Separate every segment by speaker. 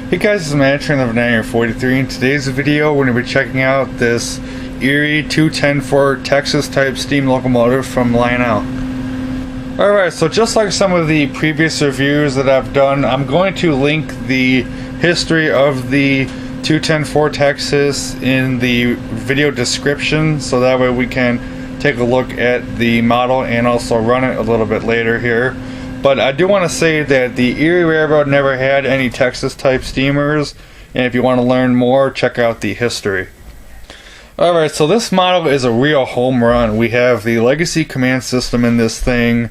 Speaker 1: Hey guys, this is Matt of 943. In today's video, we're going to be checking out this Erie 210-4 Texas type steam locomotive from Lionel. Alright, so just like some of the previous reviews that I've done, I'm going to link the history of the 210-4 Texas in the video description, so that way we can take a look at the model and also run it a little bit later here. But I do want to say that the Erie Railroad never had any Texas type steamers, and if you want to learn more, check out the history. Alright, so this model is a real home run. We have the legacy command system in this thing.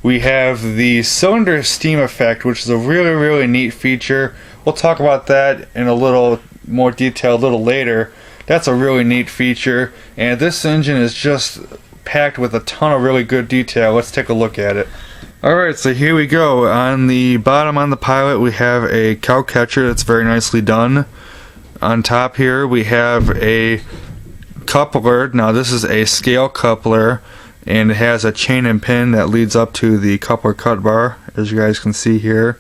Speaker 1: We have the cylinder steam effect, which is a really neat feature. We'll talk about that in a little more detail a little later. That's a really neat feature, and this engine is just packed with a ton of really good detail. Let's take a look at it. Alright, so here we go. On the bottom on the pilot we have a cow catcher that's very nicely done. On top here we have a coupler. Now this is a scale coupler, and it has a chain and pin that leads up to the coupler cut bar, as you guys can see here.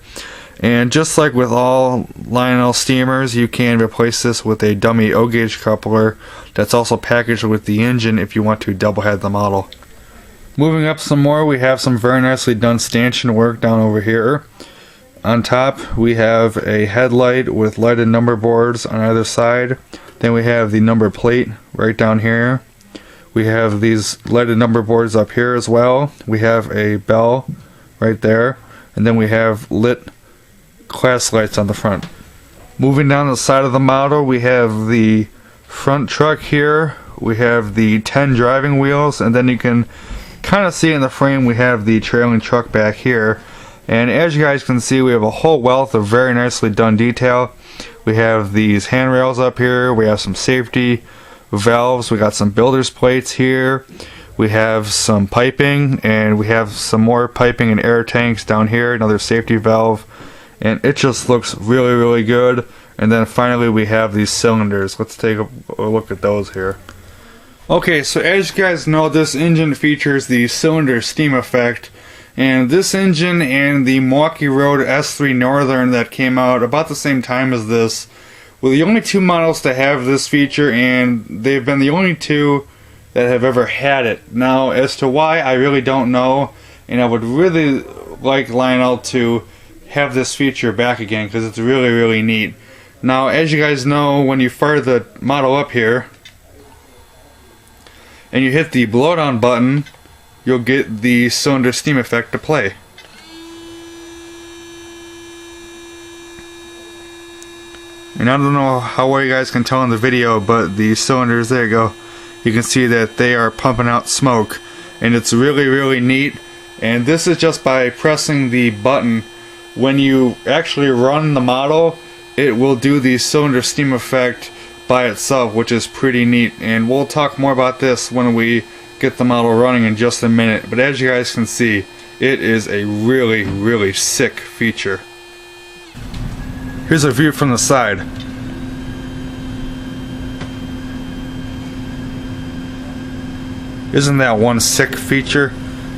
Speaker 1: And just like with all Lionel steamers, you can replace this with a dummy O-gauge coupler that's also packaged with the engine if you want to double head the model. Moving up some more, we have some very nicely done stanchion work down over here. On top we have a headlight with lighted number boards on either side. Then we have the number plate right down here. We have these lighted number boards up here as well. We have a bell right there. And then we have lit class lights on the front. Moving down the side of the model, we have the front truck here. We have the 10 driving wheels, and then you can kind of see in the frame we have the trailing truck back here. And as you guys can see, we have a whole wealth of very nicely done detail. We have these handrails up here, we have some safety valves, we got some builder's plates here, we have some piping, and we have some more piping and air tanks down here, another safety valve, and it just looks really good. And then finally we have these cylinders. Let's take a look at those here. Okay, so as you guys know, this engine features the cylinder steam effect, and this engine and the Milwaukee Road S3 Northern that came out about the same time as this were the only two models to have this feature, and they've been the only two that have ever had it. Now, as to why, I really don't know, and I would really like Lionel to have this feature back again because it's really neat. Now, as you guys know, when you fire the model up here and you hit the blowdown button, you'll get the cylinder steam effect to play. And I don't know how well you guys can tell in the video, but the cylinders, there you go, you can see that they are pumping out smoke, and it's really neat. And this is just by pressing the button. When you actually run the model, it will do the cylinder steam effect by itself, which is pretty neat, and we'll talk more about this when we get the model running in just a minute. But as you guys can see, it is a really sick feature. Here's a view from the side. Isn't that one sick feature?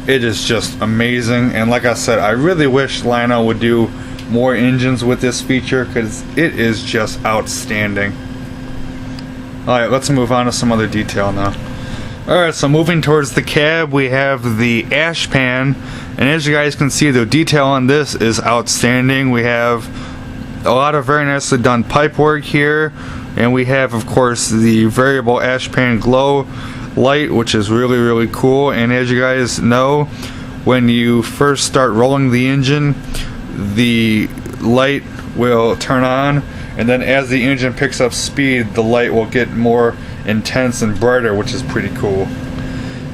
Speaker 1: It is just amazing, and like I said, I really wish Lionel would do more engines with this feature because it is just outstanding. Alright, let's move on to some other detail now. Alright, so moving towards the cab, we have the ash pan, and as you guys can see, the detail on this is outstanding. We have a lot of very nicely done pipe work here, and we have, of course, the variable ash pan glow light, which is really cool. And as you guys know, when you first start rolling the engine, the light will turn on, and then as the engine picks up speed, the light will get more intense and brighter, which is pretty cool.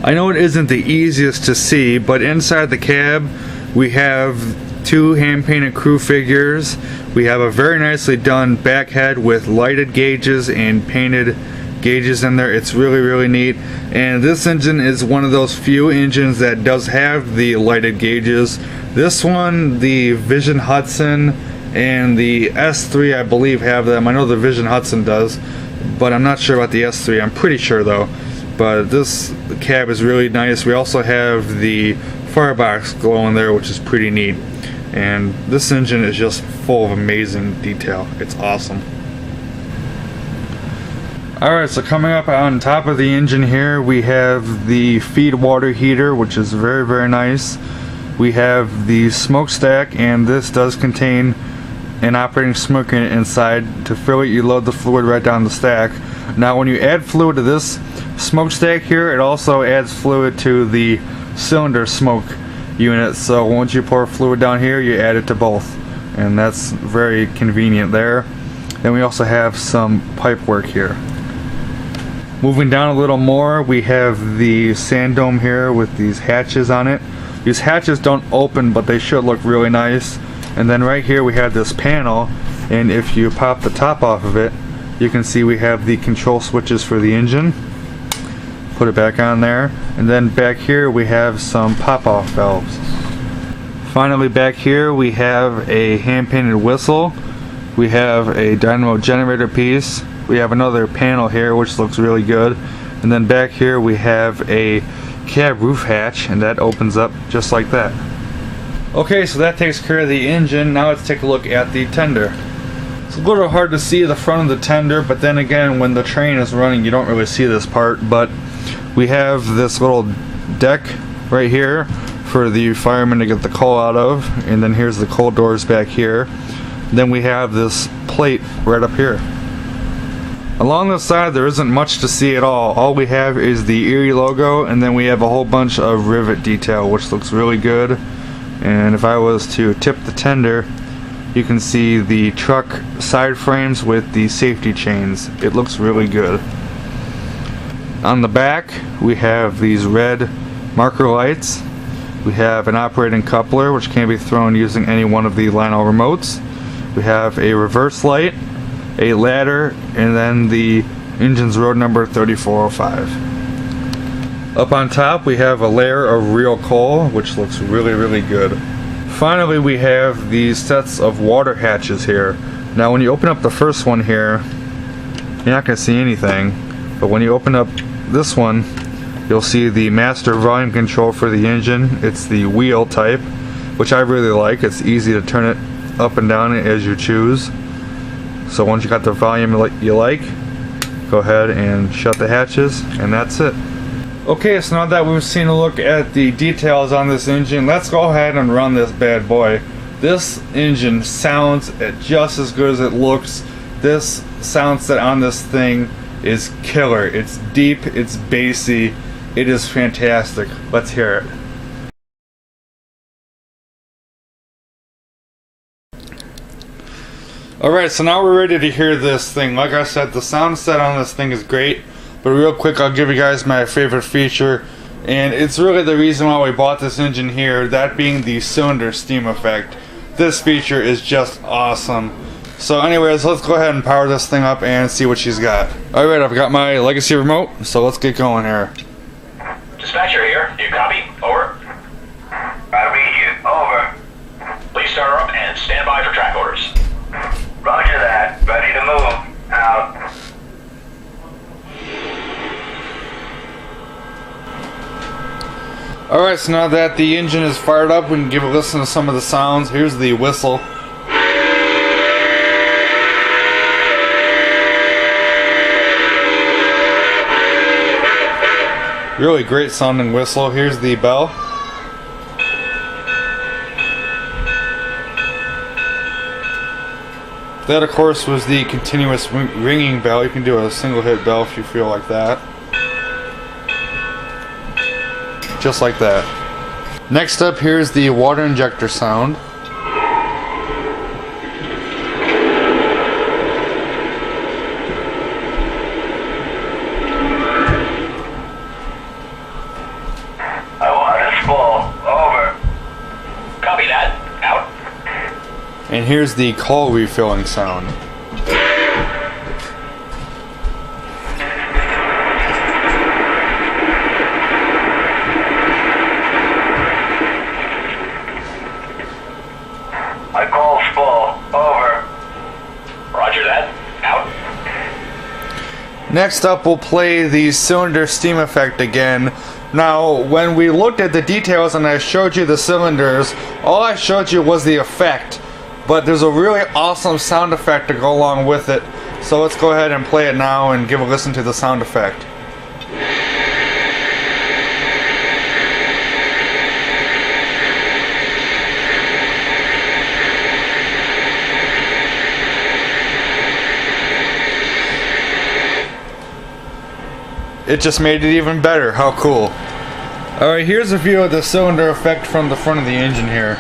Speaker 1: I know it isn't the easiest to see, but inside the cab we have two hand-painted crew figures. We have a very nicely done back head with lighted gauges and painted gauges in there. It's really neat, and this engine is one of those few engines that does have the lighted gauges. This one, the Vision Hudson and the S3, I believe, have them. I know the Vision Hudson does, but I'm not sure about the S3. I'm pretty sure though. But this cab is really nice. We also have the firebox glowing there, which is pretty neat. And this engine is just full of amazing detail. It's awesome. Alright, so coming up on top of the engine here, we have the Feedwater Heater, which is very, very nice. We have the smokestack, and this does contain an operating smoke unit inside. To fill it, you load the fluid right down the stack. Now when you add fluid to this smokestack here, it also adds fluid to the cylinder smoke unit. So once you pour fluid down here, you add it to both, and that's very convenient there. Then we also have some pipe work here. Moving down a little more, we have the sand dome here with these hatches on it. These hatches don't open, but they should look really nice. And then right here we have this panel, and if you pop the top off of it, you can see we have the control switches for the engine. Put it back on there, and then back here we have some pop-off valves. Finally, back here we have a hand-painted whistle. We have a dynamo generator piece. We have another panel here which looks really good, and then back here we have a cab roof hatch, and that opens up just like that. Okay, so that takes care of the engine. Now let's take a look at the tender. It's a little hard to see the front of the tender, but then again, when the train is running, you don't really see this part. But we have this little deck right here for the firemen to get the coal out of, and then here's the coal doors back here. Then we have this plate right up here. Along the side there isn't much to see at all. All we have is the Erie logo, and then we have a whole bunch of rivet detail which looks really good. And if I was to tip the tender, you can see the truck side frames with the safety chains. It looks really good. On the back we have these red marker lights. We have an operating coupler which can be thrown using any one of the Lionel remotes. We have a reverse light, a ladder, and then the engine's road number 3405. Up on top we have a layer of real coal which looks really, really good. Finally, we have these sets of water hatches here. Now when you open up the first one here, you're not going to see anything, but when you open up this one, you'll see the master volume control for the engine. It's the wheel type, which I really like. It's easy to turn it up and down as you choose. So once you got the volume you like, go ahead and shut the hatches, and that's it. Okay, so now that we've seen a look at the details on this engine, let's go ahead and run this bad boy. This engine sounds just as good as it looks. This sound set on this thing is killer. It's deep, it's bassy, it is fantastic. Let's hear it. Alright, so now we're ready to hear this thing. Like I said, the sound set on this thing is great, but real quick I'll give you guys my favorite feature, and it's really the reason why we bought this engine here, that being the cylinder steam effect. This feature is just awesome. So anyways, let's go ahead and power this thing up and see what she's got. Alright, I've got my legacy remote, so let's get going here.
Speaker 2: Dispatcher here, do you copy? Over.
Speaker 3: I read you. Over.
Speaker 2: Please start her up and stand by for track orders.
Speaker 3: Roger that. Ready to move. Out.
Speaker 1: Alright, so now that the engine is fired up, we can give a listen to some of the sounds. Here's the whistle. Really great sounding whistle. Here's the bell. That, of course, was the continuous ringing bell. You can do a single hit bell if you feel like that. Just like that. Next up, here's the water injector sound. And here's the coal refilling sound.
Speaker 3: My coal's full. Over.
Speaker 2: Roger that. Out.
Speaker 1: Next up, we'll play the cylinder steam effect again. Now, when we looked at the details and I showed you the cylinders, all I showed you was the effect. But there's a really awesome sound effect to go along with it. So let's go ahead and play it now and give a listen to the sound effect. It just made it even better. How cool. Alright, here's a view of the cylinder effect from the front of the engine here.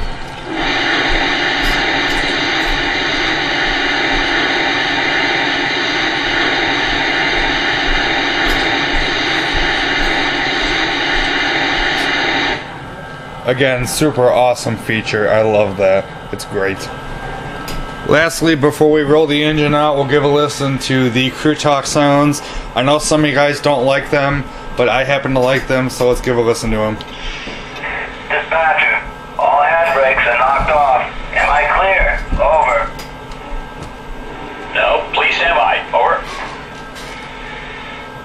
Speaker 1: Again, super awesome feature. I love that. It's great. Lastly, before we roll the engine out, we'll give a listen to the crew talk sounds. I know some of you guys don't like them, but I happen to like them, so let's give a listen to them.
Speaker 3: Dispatcher, all handbrakes are knocked off. Am I clear? Over.
Speaker 2: No, please stand by. Over.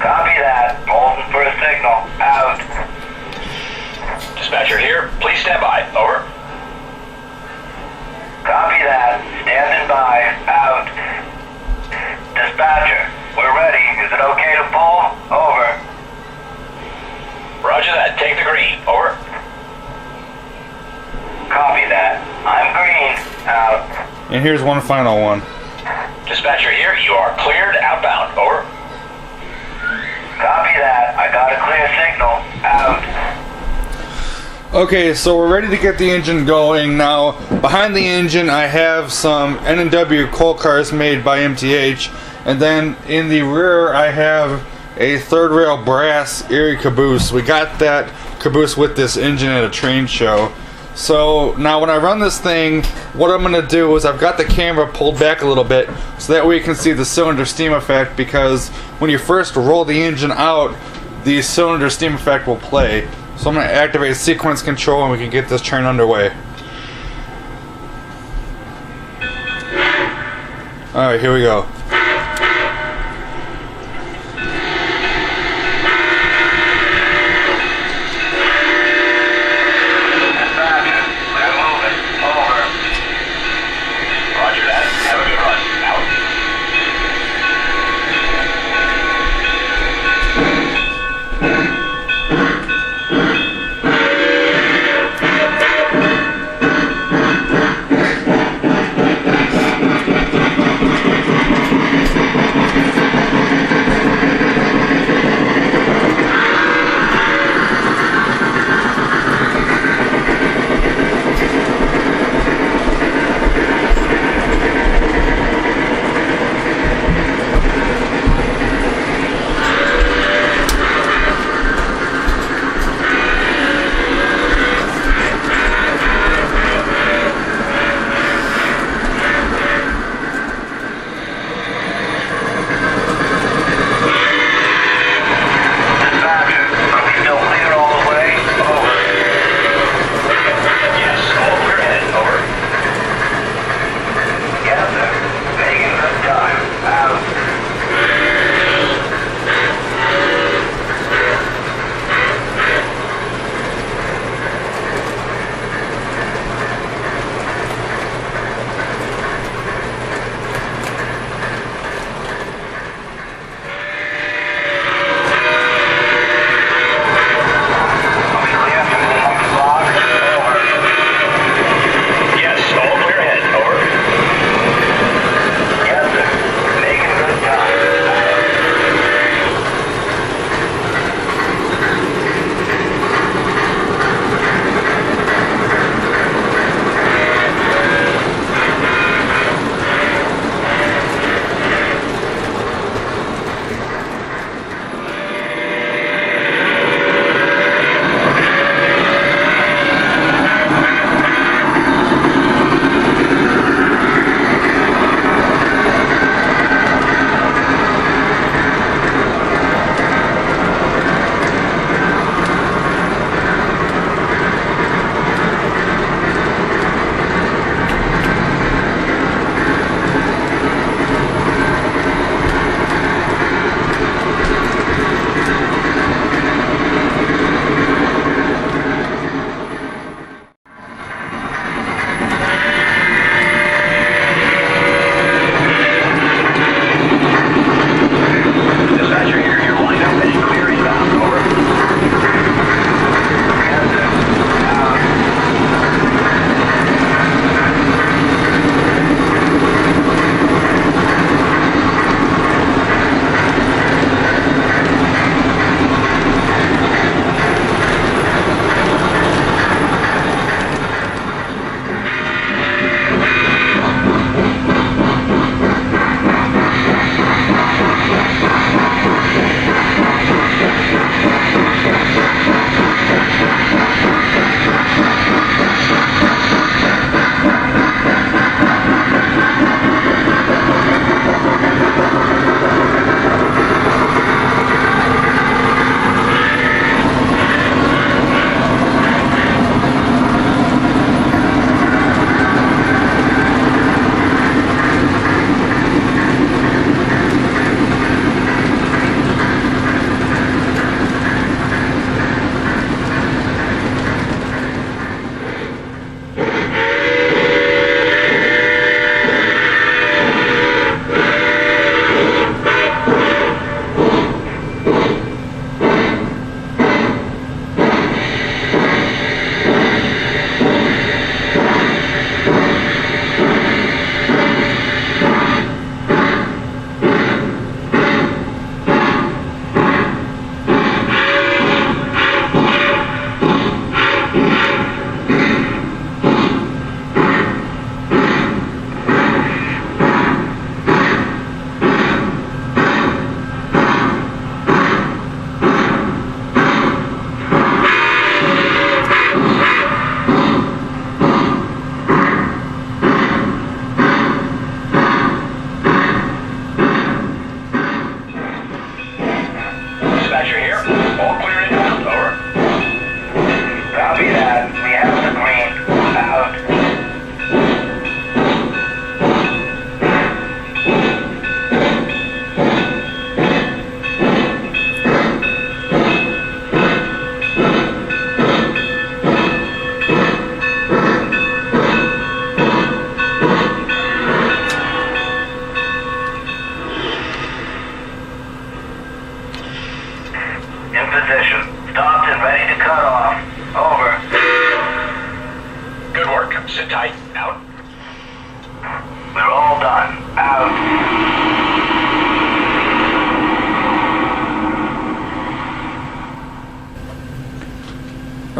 Speaker 3: Copy that. Holding for a signal. Out.
Speaker 2: Dispatcher here. Please stand by. Over.
Speaker 3: Copy that. Standing by. Out. Dispatcher, we're ready. Is it okay to pull? Over.
Speaker 2: Roger that. Take the green. Over.
Speaker 3: Copy that. I'm green. Out.
Speaker 1: And here's one final one.
Speaker 2: Dispatcher here. You are cleared outbound. Over.
Speaker 3: Copy that. I got a clear signal. Out.
Speaker 1: Okay, so we're ready to get the engine going. Now, behind the engine I have some N&W coal cars made by MTH, and then in the rear I have a third rail brass Erie caboose. We got that caboose with this engine at a train show. So now when I run this thing, what I'm going to do is I've got the camera pulled back a little bit so that way you can see the cylinder steam effect, because when you first roll the engine out, the cylinder steam effect will play. So I'm going to activate sequence control and we can get this train underway. Alright, here we go.
Speaker 3: Dispatcher, we're moving. Over.
Speaker 2: Roger that. Have a good run. Out.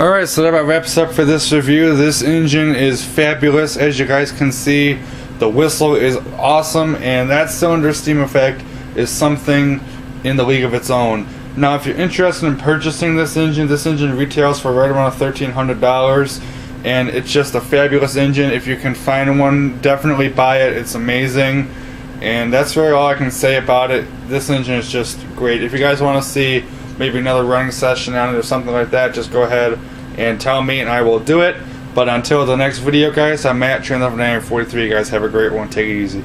Speaker 1: Alright, so that about wraps up for this review. This engine is fabulous. As you guys can see, the whistle is awesome, and that cylinder steam effect is something in the league of its own. Now, if you're interested in purchasing this engine retails for right around $1,300, and it's just a fabulous engine. If you can find one, definitely buy it. It's amazing, and that's really all I can say about it. This engine is just great. If you guys want to see maybe another running session on it or something like that, just go ahead and tell me and I will do it. But until the next video, guys, I'm Matt, trainer of 943. You guys have a great one. Take it easy.